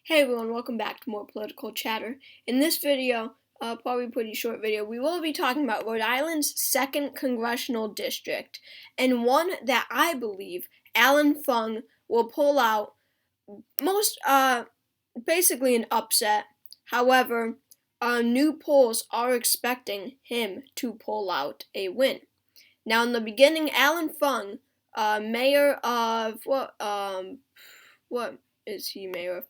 Hey everyone, welcome back to more political chatter. In this video, probably a pretty short video, we will be talking about Rhode Island's 2nd Congressional District, and one that I believe Alan Fung will pull out basically an upset. However, new polls are expecting him to pull out a win. Now in the beginning, Alan Fung, mayor of, what is he mayor of?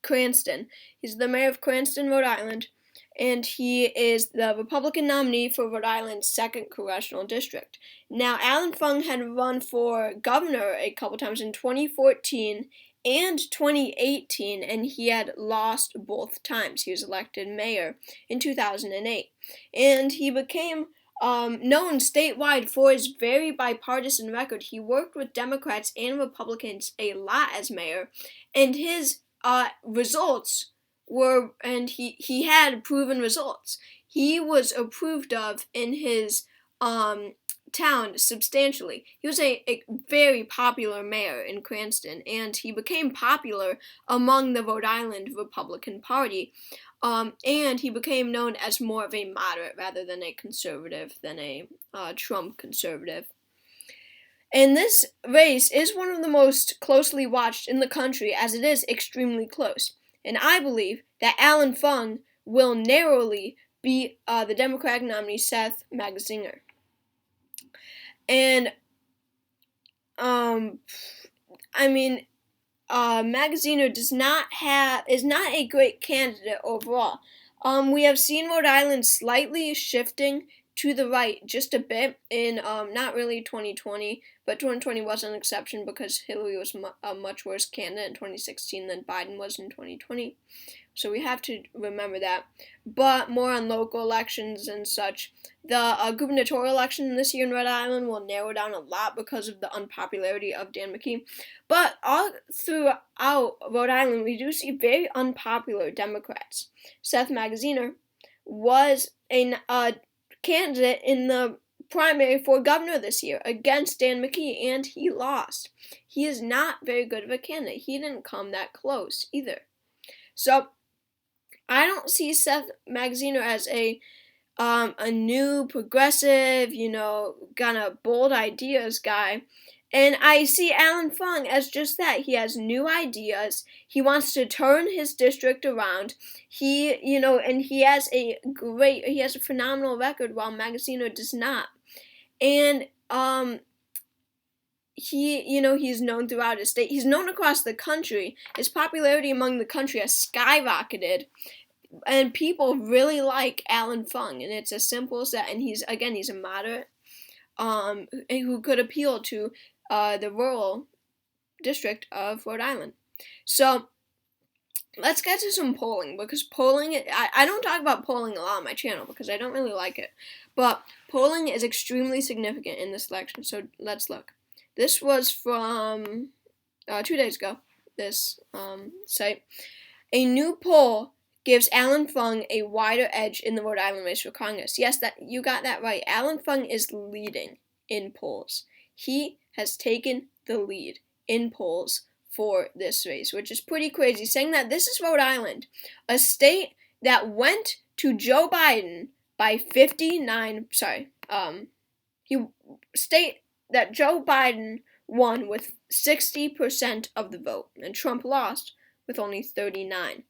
Cranston. He's the mayor of Cranston, Rhode Island, and he is the Republican nominee for Rhode Island's 2nd Congressional District. Now, Alan Fung had run for governor a couple times in 2014 and 2018, and he had lost both times. He was elected mayor in 2008, and he became known statewide for his very bipartisan record. He worked with Democrats and Republicans a lot as mayor, and his results were, and he had proven results. He was approved of in his town substantially. He was a very popular mayor in Cranston, and he became popular among the Rhode Island Republican Party. And he became known as more of a moderate rather than a conservative, than a Trump conservative. And this race is one of the most closely watched in the country, as it is extremely close. And I believe that Alan Fung will narrowly beat the Democratic nominee Seth Magazino. And Magazino is not a great candidate overall. We have seen Rhode Island slightly shifting to the right just a bit in not really 2020, but 2020 was an exception because Hillary was a much worse candidate in 2016 than Biden was in 2020. So we have to remember that. But more on local elections and such. The gubernatorial election this year in Rhode Island will narrow down a lot because of the unpopularity of Dan McKee. But all throughout Rhode Island, we do see very unpopular Democrats. Seth Magazino was a candidate in the primary for governor this year against Dan McKee, and he lost. He is not very good of a candidate. He didn't come that close either. So I don't see Seth Magazino as a new progressive, kind of bold ideas guy. And I see Alan Fung as just that. He has new ideas. He wants to turn his district around. And he has a phenomenal record while Magazino does not. And he's known throughout his state. He's known across the country. His popularity among the country has skyrocketed. And people really like Alan Fung, and it's as simple as that. And he's a moderate, who could appeal to the rural district of Rhode Island. So let's get to some polling, because polling, I don't talk about polling a lot on my channel because I don't really like it, but polling is extremely significant in this election. So let's look. This was from 2 days ago, this site. A new poll gives Alan Fung a wider edge in the Rhode Island race for Congress. Yes, that you got that right. Alan Fung is leading in polls. He has taken the lead in polls for this race, which is pretty crazy, saying that this is Rhode Island, a state that went to Joe Biden by 59, state that Joe Biden won with 60% of the vote, and Trump lost with only 39%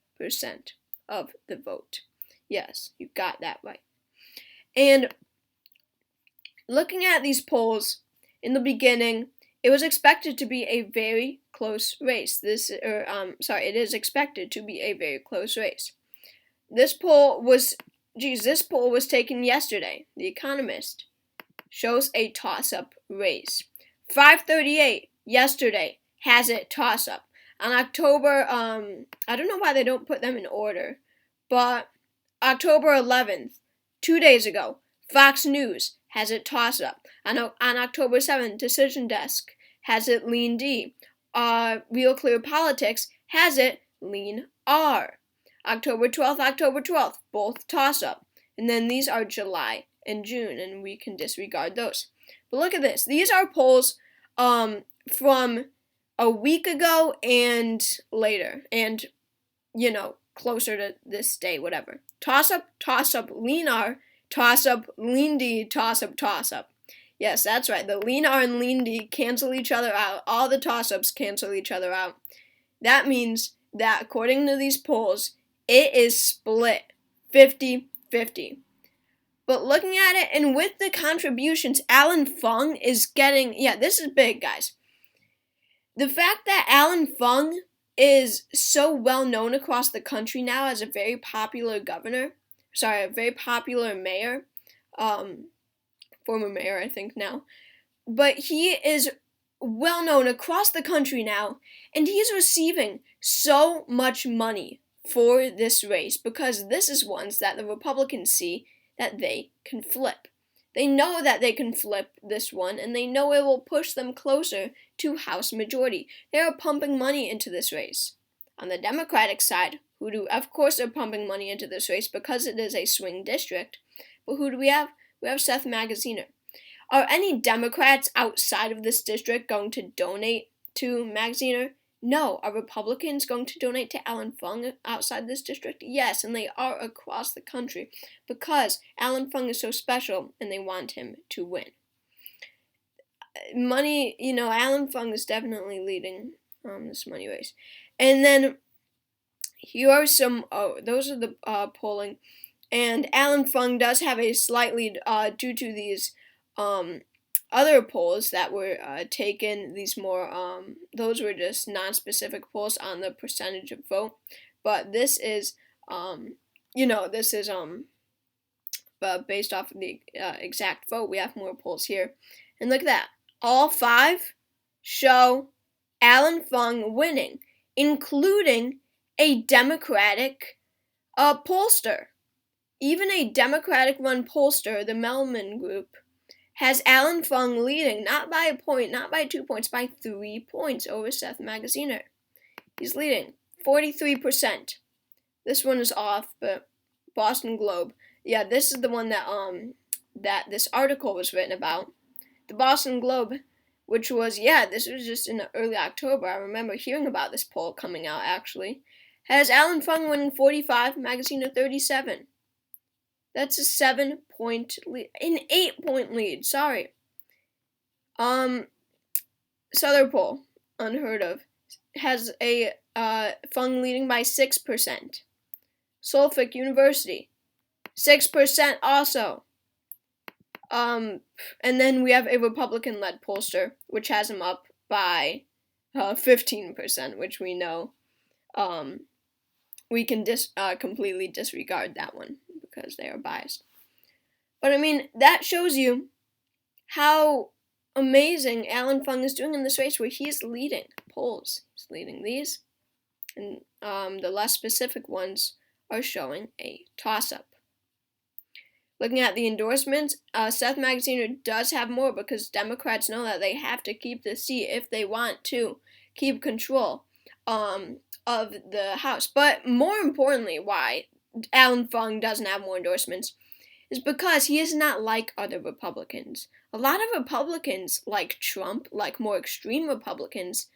of the vote. Yes, you got that right. And looking at these polls, in the beginning, it was expected to be a very close race. It is expected to be a very close race. This poll was taken yesterday. The Economist shows a toss-up race. 538 yesterday has it toss-up. On October, I don't know why they don't put them in order, but October 11th, 2 days ago, Fox News has it toss-up. On October 7th, Decision Desk has it lean D. Real Clear Politics has it lean R. October 12th, both toss-up. And then these are July and June, and we can disregard those. But look at this. These are polls from a week ago and later, and closer to this day, whatever. Toss up, lean R, toss up, lean D, toss up, toss up. Yes, that's right. The lean R and lean D cancel each other out. All the toss ups cancel each other out. That means that according to these polls, it is split 50-50. But looking at it, and with the contributions, Alan Fung is getting, this is big, guys. The fact that Alan Fung is so well known across the country now as a very popular a very popular mayor, former mayor, I think now, but he is well known across the country now, and he's receiving so much money for this race because this is ones that the Republicans see that they can flip. They know that they can flip this one, and they know it will push them closer to House majority. They are pumping money into this race. On the Democratic side, of course they're pumping money into this race because it is a swing district. But who do we have? We have Seth Magazino. Are any Democrats outside of this district going to donate to Magazino? No. Are Republicans going to donate to Alan Fung outside this district? Yes, and they are across the country because Alan Fung is so special and they want him to win. Money, Alan Fung is definitely leading this money race. And then here are those are the polling. And Alan Fung does have a slight lead due to these other polls that were taken. These more, those were just non-specific polls on the percentage of vote. But this is, based off of the exact vote. We have more polls here. And look at that. All 5 show Alan Fung winning, including a Democratic pollster. Even a Democratic-run pollster, the Melman Group, has Alan Fung leading, not by a point, not by 2 points, by 3 points over Seth Magazino. He's leading 43%. This one is off, but Boston Globe. Yeah, this is the one that this article was written about. The Boston Globe, which was, this was just in early October. I remember hearing about this poll coming out, actually. Has Alan Fung winning 45, Magazino 37. That's a 7-point lead. An 8-point lead, sorry. Southern poll, unheard of, has a Fung leading by 6%. Suffolk University, 6% also. And then we have a Republican-led pollster, which has him up by 15%, which we know. We can completely disregard that one because they are biased. But I mean, that shows you how amazing Alan Fung is doing in this race, where he is leading polls. He's leading these, and the less specific ones are showing a toss-up. Looking at the endorsements, Seth Magazino does have more because Democrats know that they have to keep the seat if they want to keep control of the House. But more importantly, why Alan Fung doesn't have more endorsements is because he is not like other Republicans. A lot of Republicans, like Trump, like more extreme Republicans,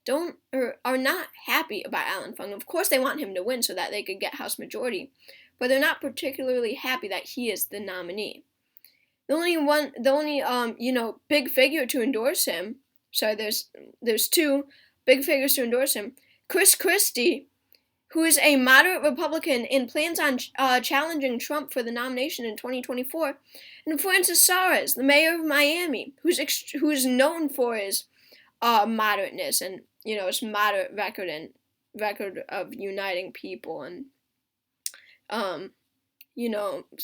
are not happy about Alan Fung. Of course, they want him to win so that they could get House majority, but they're not particularly happy that he is the nominee. The only big figure to endorse him. Sorry, there's 2 big figures to endorse him. Chris Christie, who is a moderate Republican and plans on challenging Trump for the nomination in 2024, and Francis Suarez, the mayor of Miami, who is known for his moderateness and his moderate record of uniting people, and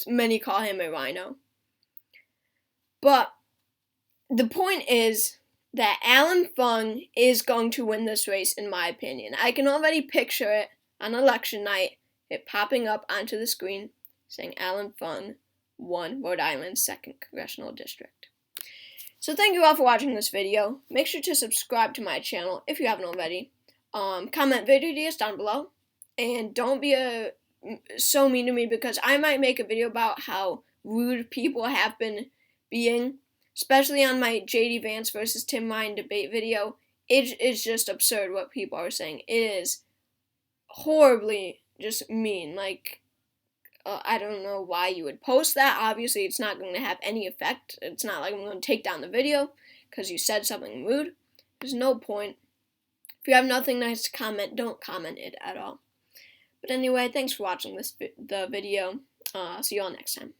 many call him a rhino. But the point is that Alan Fung is going to win this race, in my opinion. I can already picture it on election night, it popping up onto the screen saying Alan Fung won Rhode Island's 2nd Congressional District. So thank you all for watching this video. Make sure to subscribe to my channel if you haven't already. Comment video ideas down below. And don't be so mean to me, because I might make a video about how rude people have been being especially on my JD Vance versus Tim Ryan debate video. It is just absurd what people are saying. It is horribly just mean. Like, I don't know why you would post that. Obviously, it's not going to have any effect. It's not like I'm going to take down the video because you said something rude. There's no point. If you have nothing nice to comment, don't comment it at all. But anyway, thanks for watching the video. See you all next time.